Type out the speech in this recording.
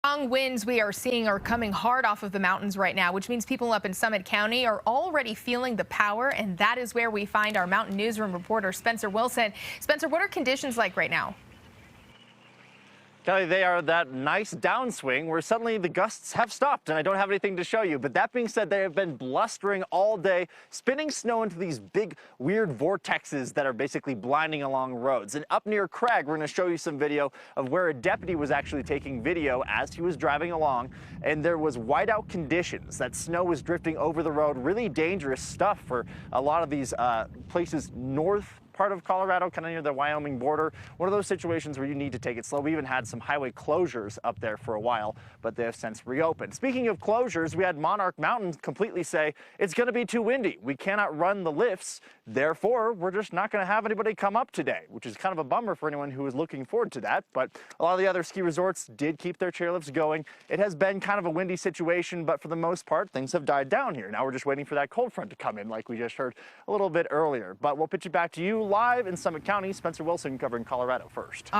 Strong winds we are seeing are coming hard off of the mountains right now, which means people up in Summit County are already feeling the power, and that is where we find our Mountain Newsroom reporter Spencer Wilson. Spencer, what are conditions like right now? Kelly, they are that nice downswing where suddenly the gusts have stopped, and I don't have anything to show you. But that being said, they have been blustering all day, spinning snow into these big, weird vortexes that are basically blinding along roads. And up near Craig, we're going to show you some video of where a deputy was actually taking video as he was driving along, and there was whiteout conditions. That snow was drifting over the road, really dangerous stuff for a lot of these places north part of Colorado, kind of near the Wyoming border. One of those situations where you need to take it slow. We even had some highway closures up there for a while, but they have since reopened. Speaking of closures, we had Monarch Mountain completely say it's going to be too windy. We cannot run the lifts. Therefore, we're just not going to have anybody come up today, which is kind of a bummer for anyone who is looking forward to that. But a lot of the other ski resorts did keep their chairlifts going. It has been kind of a windy situation, but for the most part, things have died down here. Now we're just waiting for that cold front to come in, like we just heard a little bit earlier. But we'll pitch it back to you live in Summit County. Spencer Wilson covering Colorado first.